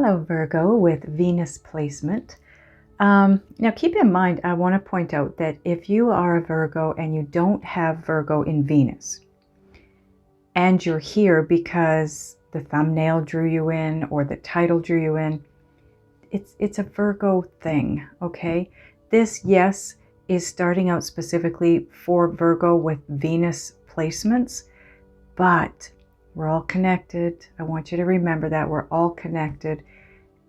Hello, Virgo with Venus placement. Now keep in mind, I want to point out that if you are a Virgo and you don't have Virgo in Venus, and you're here because the thumbnail drew you in or the title drew you in, it's a Virgo thing, okay? This, yes, is starting out specifically for Virgo with Venus placements, but we're all connected. I want you to remember that we're all connected,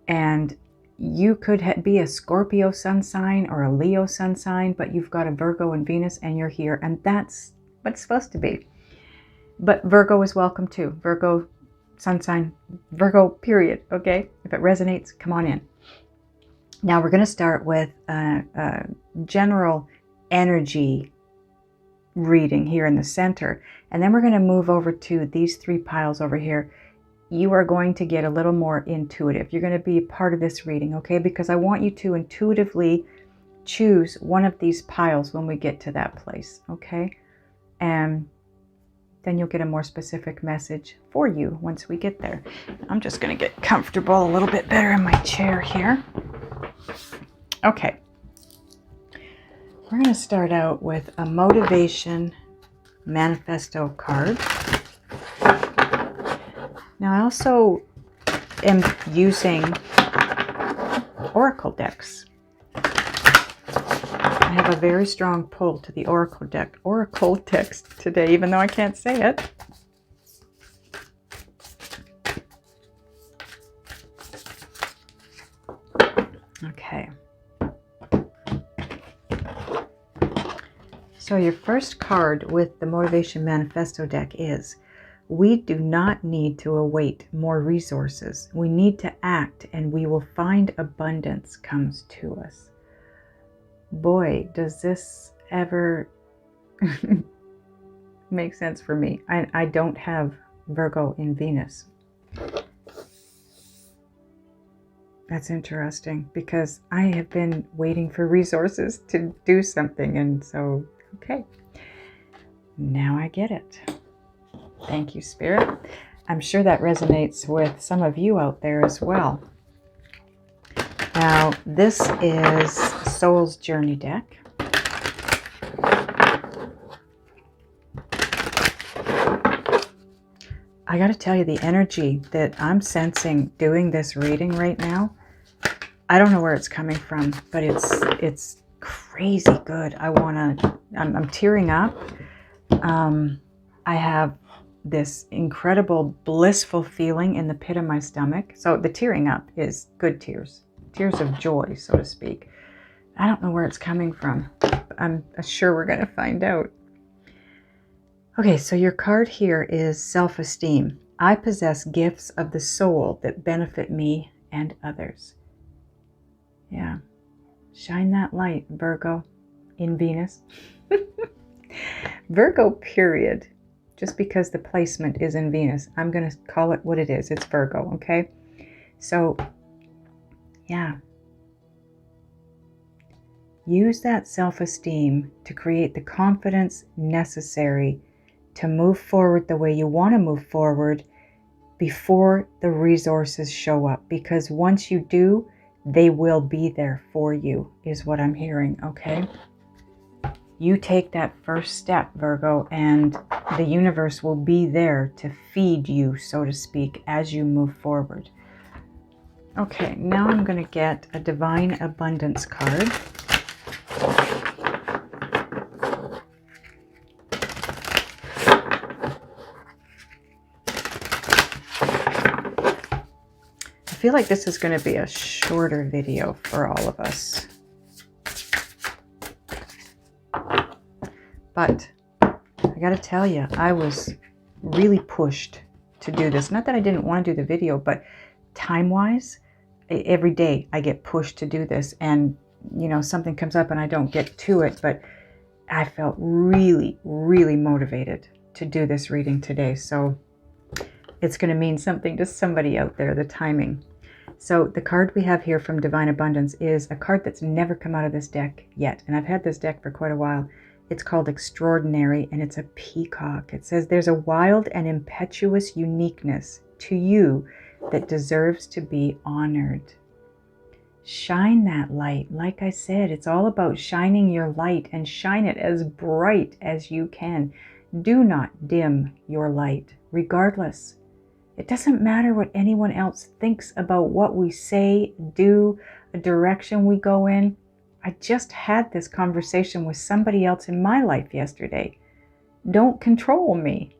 and you could be a Scorpio sun sign or a Leo sun sign, but you've got a Virgo and Venus and you're here, and that's what it's supposed to be. But Virgo is welcome too. Virgo sun sign, Virgo period, okay? If it resonates, come on in. Now we're going to start with a general energy reading here in the center, and then we're going to move over to these three piles over here. You are going to get a little more intuitive. You're going to be a part of this reading, okay? Because I want you to intuitively choose one of these piles when we get to that place, okay? And then you'll get a more specific message for you once we get there. I'm just going to get comfortable a little bit better in my chair here. Okay. We're going to start out with a motivation manifesto card. Now I also am using oracle decks. I have a very strong pull to the oracle decks today, even though I can't say it. Okay. So your first card with the Motivation Manifesto deck is, we do not need to await more resources. We need to act and we will find abundance comes to us. Boy, does this ever make sense for me. I don't have Virgo in Venus. That's interesting because I have been waiting for resources to do something, and so, okay, now I get it. Thank you, Spirit. I'm sure that resonates with some of you out there as well. Now, this is Soul's Journey deck. I got to tell you, the energy that I'm sensing doing this reading right now, I don't know where it's coming from, but it's crazy good. I'm tearing up. I have this incredible blissful feeling in the pit of my stomach. So the tearing up is good tears of joy, so to speak. I don't know where it's coming from. I'm sure we're going to find out. Okay, so your card here is Self-esteem. I possess gifts of the soul that benefit me and others. Yeah, shine that light, Virgo in Venus. Virgo period. Just because the placement is in Venus, I'm going to call it what it is. It's Virgo, okay? So, yeah. Use that self-esteem to create the confidence necessary to move forward the way you want to move forward before the resources show up. Because once you do, they will be there for you, is what I'm hearing, okay? You take that first step, Virgo, and the universe will be there to feed you, so to speak, as you move forward. Okay, now I'm going to get a Divine Abundance card. I feel like this is going to be a shorter video for all of us. But I got to tell you, I was really pushed to do this. Not that I didn't want to do the video, but time-wise, every day I get pushed to do this. And, you know, something comes up and I don't get to it. But I felt really, really motivated to do this reading today. So it's going to mean something to somebody out there, the timing. So the card we have here from Divine Abundance is a card that's never come out of this deck yet. And I've had this deck for quite a while. It's called Extraordinary, and it's a peacock. It says, there's a wild and impetuous uniqueness to you that deserves to be honored. Shine that light. Like I said, it's all about shining your light, and shine it as bright as you can. Do not dim your light, regardless. It doesn't matter what anyone else thinks about what we say, do, a direction we go in. I just had this conversation with somebody else in my life yesterday. Don't control me.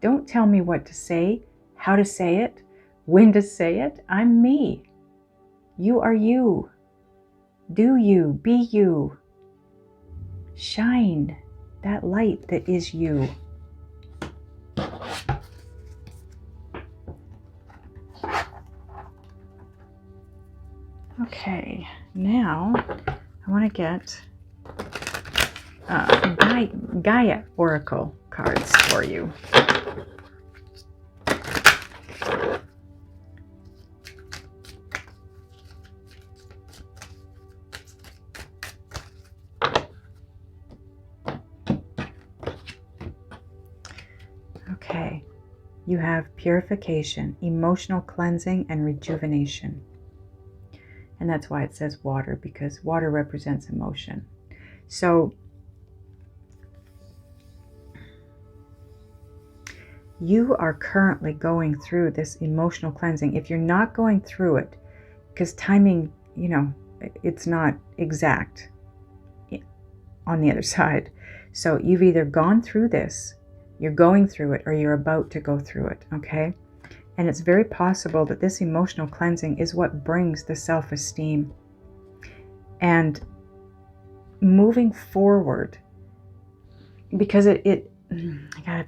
Don't tell me what to say, how to say it, when to say it. I'm me. You are you. Do you, be you. Shine that light that is you. Okay, now I want to get Gaia Oracle cards for you. Okay, you have purification, emotional cleansing, and rejuvenation. And that's why it says water, because water represents emotion. So you are currently going through this emotional cleansing. If you're not going through it, because timing, it's not exact on the other side. So you've either gone through this, you're going through it, or you're about to go through it, okay? And it's very possible that this emotional cleansing is what brings the self-esteem. And moving forward, because I gotta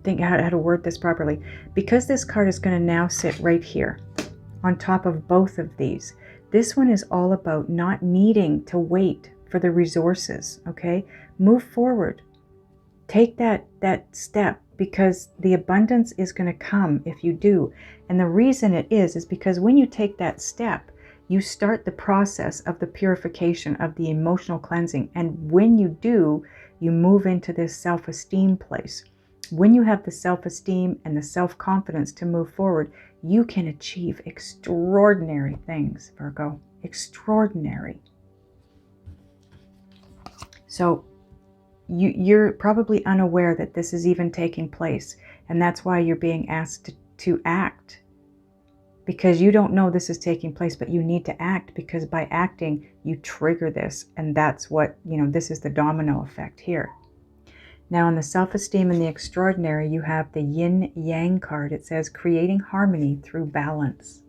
think how to word this properly. Because this card is going to now sit right here on top of both of these. This one is all about not needing to wait for the resources, okay? Move forward. Take that step, because the abundance is going to come if you do. And the reason it is because when you take that step, you start the process of the purification of the emotional cleansing. And when you do, you move into this self-esteem place. When you have the self-esteem and the self-confidence to move forward, you can achieve extraordinary things, Virgo. Extraordinary. So you're probably unaware that this is even taking place. And that's why you're being asked to act. Because you don't know this is taking place, but you need to act, because by acting, you trigger this. And that's what, this is the domino effect here. Now, in the self-esteem and the extraordinary, you have the yin-yang card. It says, creating harmony through balance.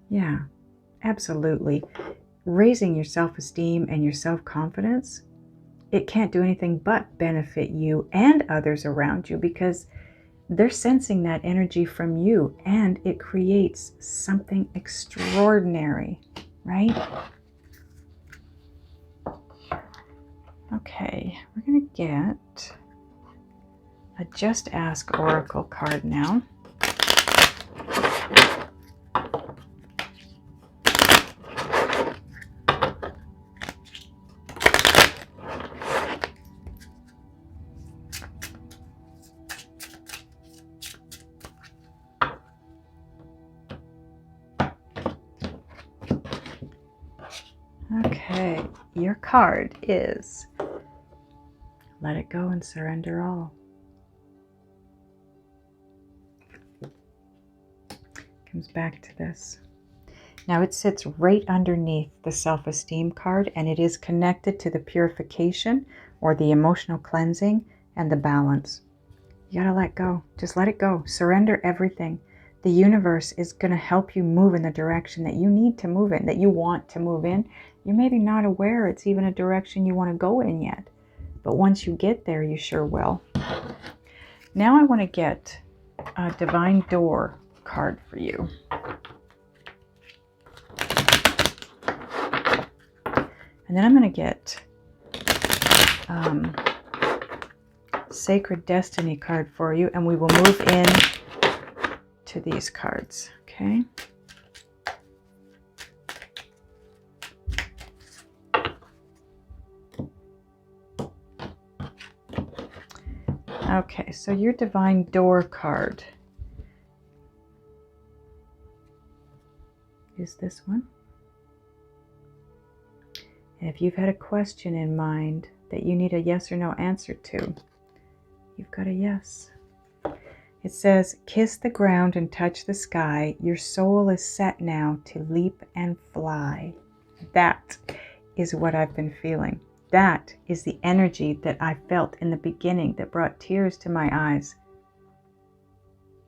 Yeah, absolutely. Raising your self-esteem and your self-confidence, it can't do anything but benefit you and others around you, because they're sensing that energy from you, and it creates something extraordinary, right? Okay, we're going to get a Just Ask Oracle card now. Okay, your card is Let It Go and Surrender All. Comes back to this. Now it sits right underneath the self-esteem card, and it is connected to the purification or the emotional cleansing and the balance. You gotta let go. Just let it go. Surrender everything. The universe is going to help you move in the direction that you need to move in, that you want to move in. You're maybe not aware it's even a direction you want to go in yet. But once you get there, you sure will. Now I want to get a Divine Door card for you. And then I'm going to get Sacred Destiny card for you, and we will move in to these cards, okay? Okay, so your Divine Door card is this one. And if you've had a question in mind that you need a yes or no answer to, you've got a yes. It says, kiss the ground and touch the sky. Your soul is set now to leap and fly. That is what I've been feeling. That is the energy that I felt in the beginning that brought tears to my eyes.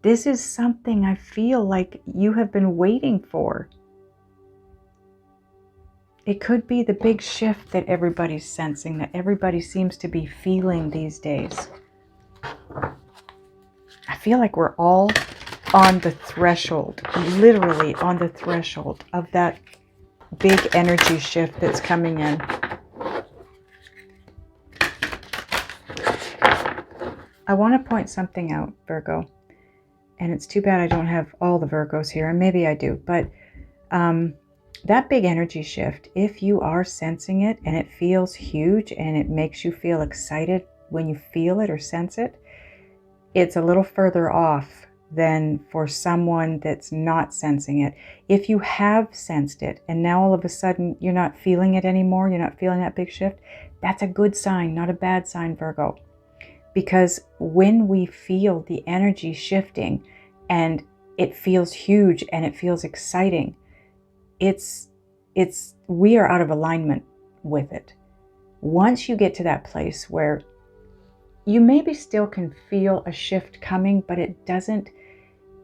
This is something I feel like you have been waiting for. It could be the big shift that everybody's sensing, that everybody seems to be feeling these days. I feel like we're all on the threshold, literally on the threshold of that big energy shift that's coming in. I want to point something out, Virgo, and it's too bad I don't have all the Virgos here, and maybe I do, but that big energy shift, if you are sensing it and it feels huge and it makes you feel excited when you feel it or sense it, it's a little further off than for someone that's not sensing it. If you have sensed it and now all of a sudden you're not feeling it anymore, you're not feeling that big shift, that's a good sign, not a bad sign, Virgo. Because when we feel the energy shifting and it feels huge and it feels exciting, we are out of alignment with it. Once you get to that place where you maybe still can feel a shift coming, but it doesn't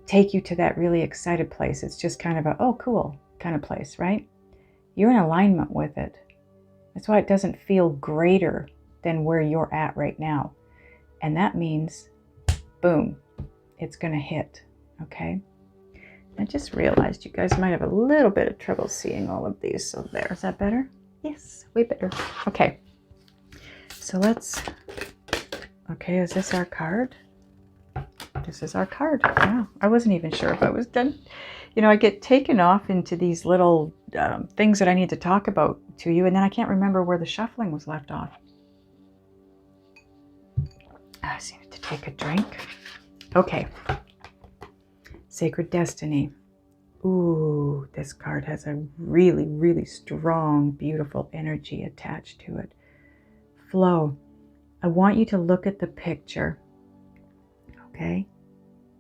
take you to that really excited place. It's just kind of a, oh, cool kind of place, right? You're in alignment with it. That's why it doesn't feel greater than where you're at right now. And that means, boom, it's going to hit, okay? I just realized you guys might have a little bit of trouble seeing all of these. So there, is that better? Yes, way better. Okay, so okay, is this our card? This is our card. Wow, I wasn't even sure if I was done. You know, I get taken off into these little things that I need to talk about to you, and then I can't remember where the shuffling was left off. I just needed to take a drink. Okay. Sacred Destiny. Ooh, this card has a really, really strong, beautiful energy attached to it. Flow. I want you to look at the picture. Okay?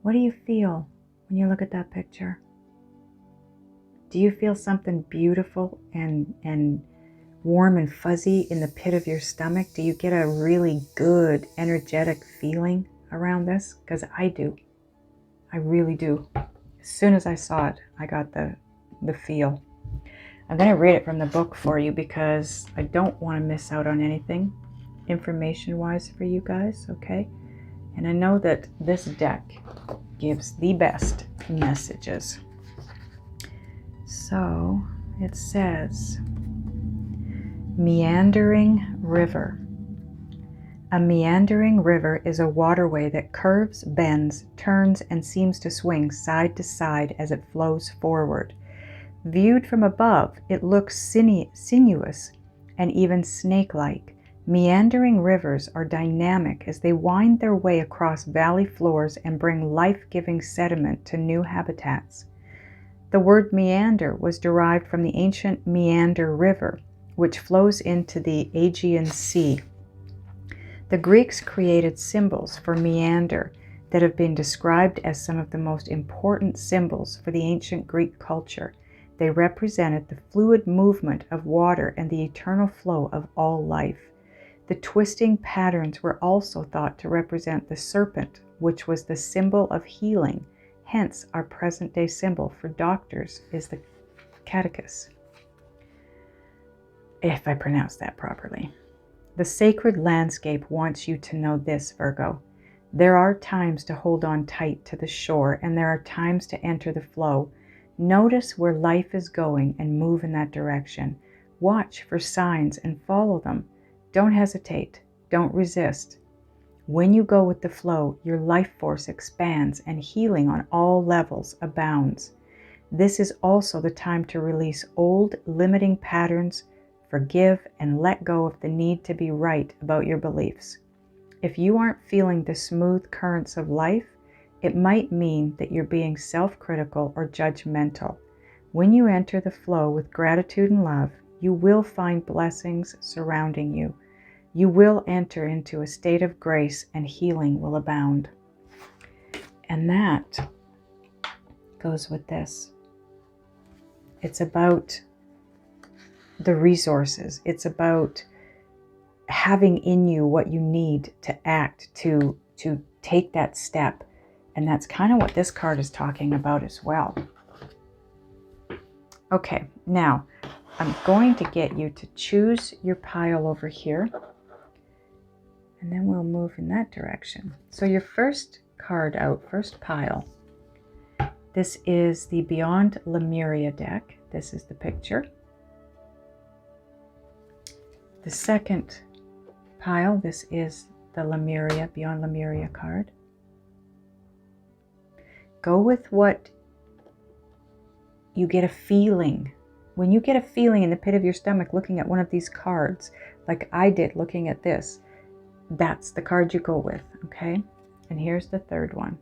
What do you feel when you look at that picture? Do you feel something beautiful and warm and fuzzy in the pit of your stomach? Do you get a really good, energetic feeling around this? Because I do. I really do. As soon as I saw it, I got the feel. I'm going to read it from the book for you because I don't want to miss out on anything information-wise for you guys, okay? And I know that this deck gives the best messages. So it says, meandering river. A meandering river is a waterway that curves, bends, turns, and seems to swing side to side as it flows forward. Viewed from above, it looks sinuous and even snake-like. Meandering rivers are dynamic as they wind their way across valley floors and bring life-giving sediment to new habitats. The word meander was derived from the ancient Meander River, which flows into the Aegean Sea. The Greeks created symbols for meander that have been described as some of the most important symbols for the ancient Greek culture. They represented the fluid movement of water and the eternal flow of all life. The twisting patterns were also thought to represent the serpent, which was the symbol of healing. Hence, our present-day symbol for doctors is the caduceus, if I pronounced that properly. The sacred landscape wants you to know this, Virgo. There are times to hold on tight to the shore, and there are times to enter the flow. Notice where life is going and move in that direction. Watch for signs and follow them. Don't hesitate. Don't resist. When you go with the flow, your life force expands and healing on all levels abounds. This is also the time to release old, limiting patterns, forgive, and let go of the need to be right about your beliefs. If you aren't feeling the smooth currents of life, it might mean that you're being self-critical or judgmental. When you enter the flow with gratitude and love, you will find blessings surrounding you. You will enter into a state of grace and healing will abound. And that goes with this. It's about the resources. It's about having in you what you need to act, to take that step. And that's kind of what this card is talking about as well. Okay, now I'm going to get you to choose your pile over here. And then we'll move in that direction. So your first card out, first pile. This is the Beyond Lemuria deck. This is the picture. The second pile, this is the Lemuria, Beyond Lemuria card. Go with what you get a feeling. When you get a feeling in the pit of your stomach looking at one of these cards, like I did looking at this, that's the card you go with, okay? And here's the third one.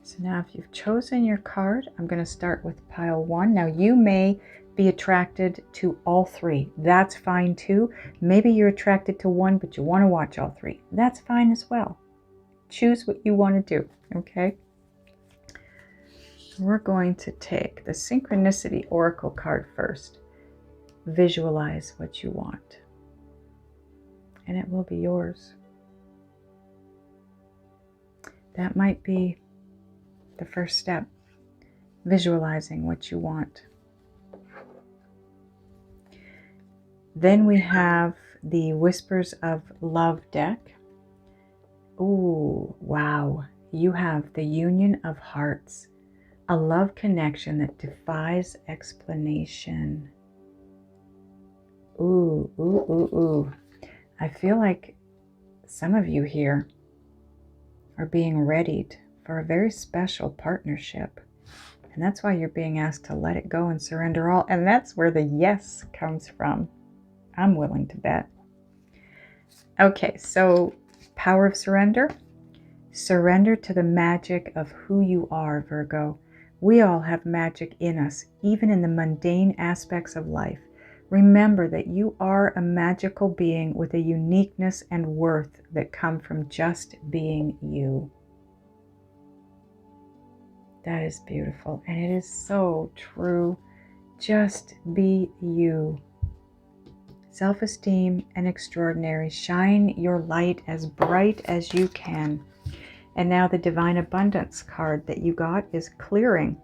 So now if you've chosen your card, I'm going to start with pile 1. Now you may be attracted to all 3. That's fine too. Maybe you're attracted to one, but you want to watch all 3. That's fine as well. Choose what you want to do, okay? We're going to take the Synchronicity Oracle card first. Visualize what you want, and it will be yours. That might be the first step, visualizing what you want. Then we have the Whispers of Love deck. Ooh, wow. You have the Union of Hearts, a love connection that defies explanation. Ooh, ooh, ooh, ooh. I feel like some of you here are being readied for a very special partnership. And that's why you're being asked to let it go and surrender all. And that's where the yes comes from. I'm willing to bet. Okay, so power of surrender. Surrender to the magic of who you are, Virgo. We all have magic in us, even in the mundane aspects of life. Remember that you are a magical being with a uniqueness and worth that come from just being you. That is beautiful, and it is so true. Just be you. Self-esteem and extraordinary. Shine your light as bright as you can. And now the Divine Abundance card that you got is clearing.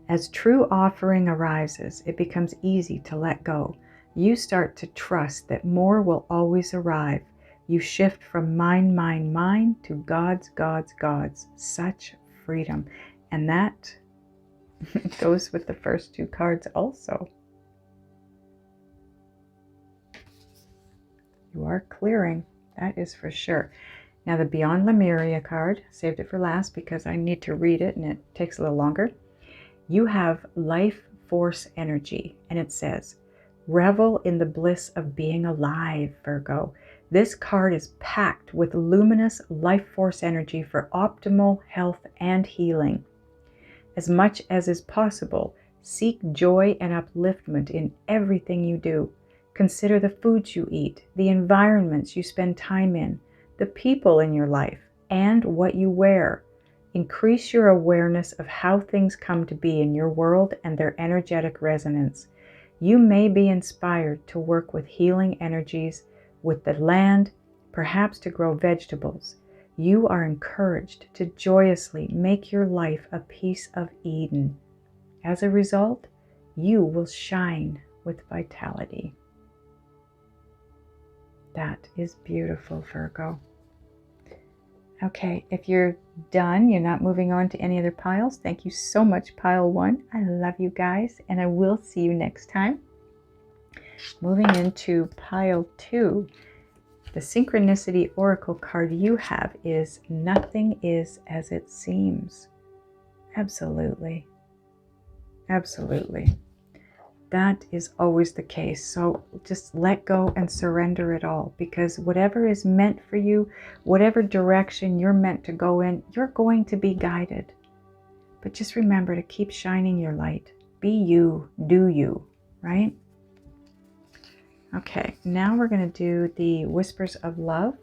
As true offering arises, it becomes easy to let go. You start to trust that more will always arrive. You shift from mine, mine, mine to God's, God's, God's. Such freedom. And that goes with the first 2 cards also. You are clearing, that is for sure. Now the Beyond Lemuria card, saved it for last because I need to read it and it takes a little longer. You have life force energy, and it says, revel in the bliss of being alive, Virgo. This card is packed with luminous life force energy for optimal health and healing. As much as is possible, seek joy and upliftment in everything you do. Consider the foods you eat, the environments you spend time in, the people in your life, and what you wear. Increase your awareness of how things come to be in your world and their energetic resonance. You may be inspired to work with healing energies, with the land, perhaps to grow vegetables. You are encouraged to joyously make your life a piece of Eden. As a result, you will shine with vitality. That is beautiful, Virgo. Okay, if you're done, you're not moving on to any other piles, thank you so much, pile 1. I love you guys, and I will see you next time. Moving into pile 2, the Synchronicity Oracle card you have is Nothing is as it seems. Absolutely. Absolutely. That is always the case. So just let go and surrender it all, because whatever is meant for you, whatever direction you're meant to go in, you're going to be guided. But just remember to keep shining your light. Be you, do you, right? Okay, now we're going to do the whispers of love.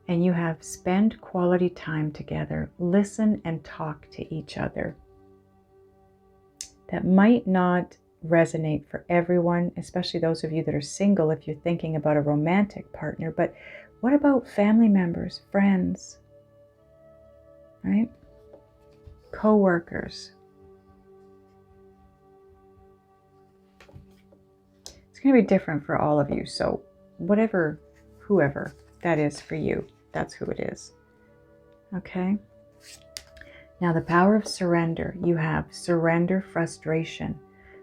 And you have spend quality time together. Listen and talk to each other. That might not resonate for everyone, especially those of you that are single if you're thinking about a romantic partner. But what about family members, friends, right? Co-workers. It's going to be different for all of you. So whatever, whoever that is for you, that's who it is. Okay? Now the power of surrender. You have surrender frustration.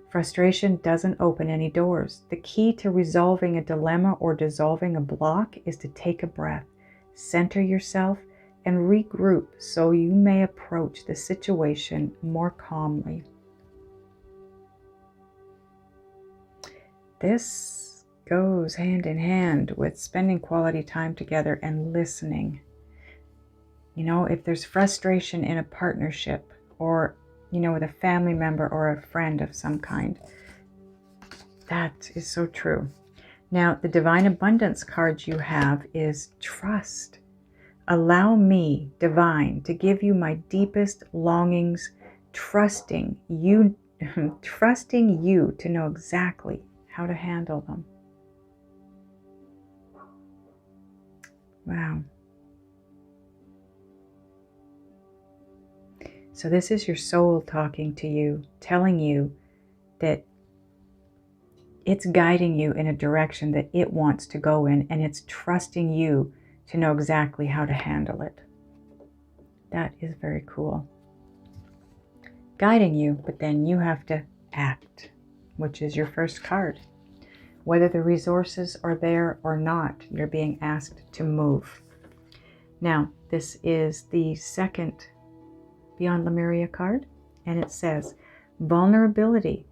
Frustration doesn't open any doors. The key to resolving a dilemma or dissolving a block is to take a breath, center yourself, and regroup so you may approach the situation more calmly. This goes hand in hand with spending quality time together and listening. You know, if there's frustration in a partnership or, you know, with a family member or a friend of some kind, that is so true. Now, the Divine Abundance card you have is trust. Allow me, Divine, to give you my deepest longings, trusting you to know exactly how to handle them. Wow. So this is your soul talking to you, telling you that it's guiding you in a direction that it wants to go in, and it's trusting you to know exactly how to handle it. That is very cool. Guiding you, but then you have to act, which is your first card. Whether the resources are there or not, you're being asked to move. Now, this is the second Beyond Lemuria card, and it says, vulnerability.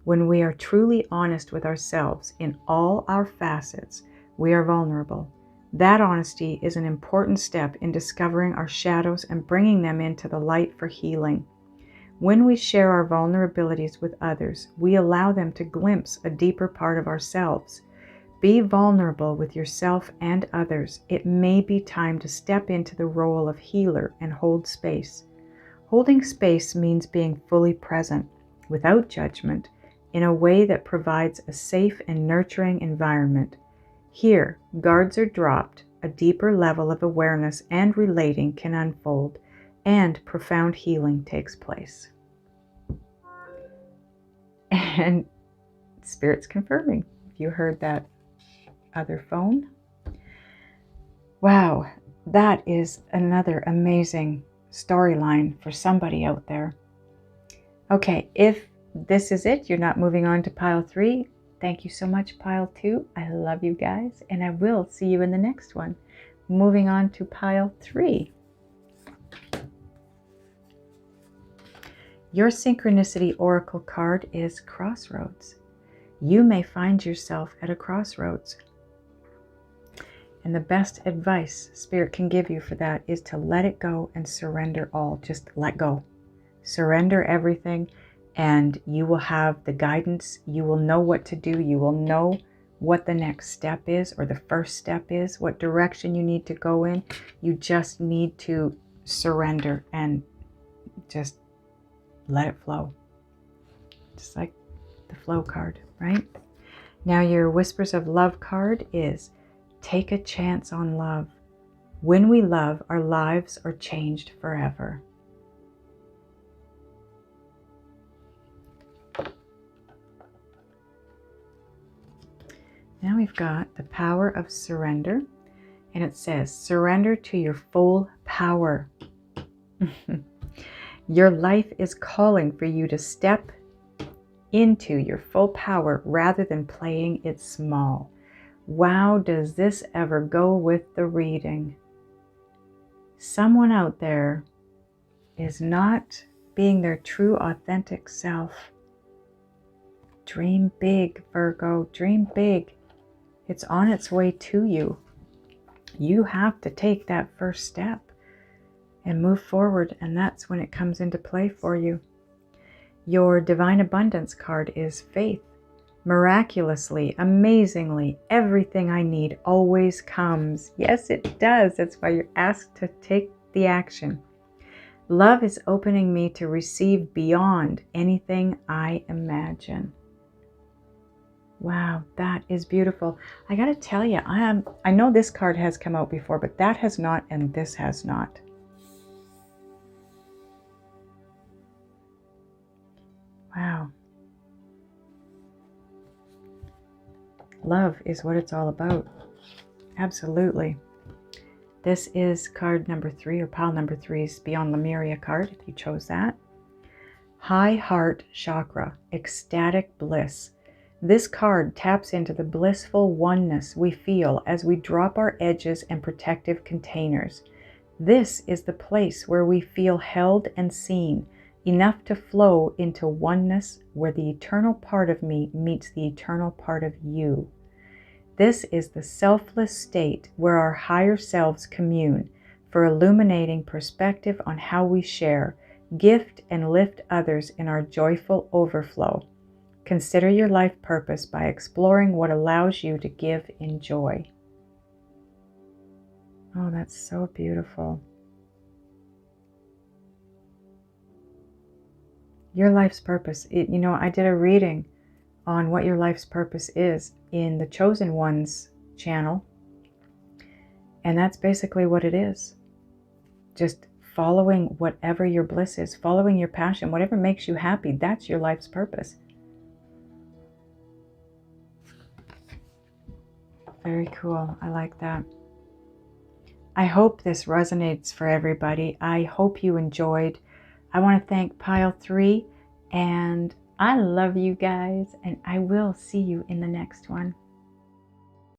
When we are truly honest with ourselves in all our facets, we are vulnerable. That honesty is an important step in discovering our shadows and bringing them into the light for healing. When we share our vulnerabilities with others, we allow them to glimpse a deeper part of ourselves. Be vulnerable with yourself and others. It may be time to step into the role of healer and hold space. Holding space means being fully present, without judgment, in a way that provides a safe and nurturing environment. Here, guards are dropped, a deeper level of awareness and relating can unfold, and profound healing takes place. And Spirit's confirming, if you heard that other phone. Wow, that is another amazing storyline for somebody out there. Okay, if this is it, you're not moving on to pile 3, thank you so much, pile 2. I love you guys, and I will see you in the next one. Moving on to pile 3. Your Synchronicity Oracle card is Crossroads. You may find yourself at a crossroads. And the best advice Spirit can give you for that is to let it go and surrender all. Just let go. Surrender everything, and you will have the guidance. You will know what to do. You will know what the next step is, or the first step is, what direction you need to go in. You just need to surrender and just let it flow. Just like the flow card, right? Now your Whispers of Love card is take a chance on love. When we love, our lives are changed forever. Now we've got the power of surrender, and it says, surrender to your full power. Your life is calling for you to step into your full power rather than playing it small. Wow, does this ever go with the reading? Someone out there is not being their true, authentic self. Dream big, Virgo. Dream big. It's on its way to you. You have to take that first step and move forward, and that's when it comes into play for you. Your Divine Abundance card is faith. Miraculously, amazingly, everything I need always comes. Yes, it does. That's why you're asked to take the action. Love is opening me to receive beyond anything I imagine. Wow, that is beautiful. I got to tell you, I know this card has come out before, but that has not, and this has not. Wow. Love is what it's all about. Absolutely. This is card number 3, or pile number 3's Beyond Lemuria card, if you chose that. High Heart Chakra, Ecstatic Bliss. This card taps into the blissful oneness we feel as we drop our edges and protective containers. This is the place where we feel held and seen, enough to flow into oneness where the eternal part of me meets the eternal part of you. This is the selfless state where our higher selves commune for illuminating perspective on how we share, gift, and lift others in our joyful overflow. Consider your life purpose by exploring what allows you to give in joy. Oh, that's so beautiful. Your life's purpose. I did a reading on what your life's purpose is in the Chosen Ones channel. And that's basically what it is. Just following whatever your bliss is, following your passion, whatever makes you happy, that's your life's purpose. Very cool. I like that. I hope this resonates for everybody. I hope you enjoyed. I want to thank Pile 3, and I love you guys, and I will see you in the next one.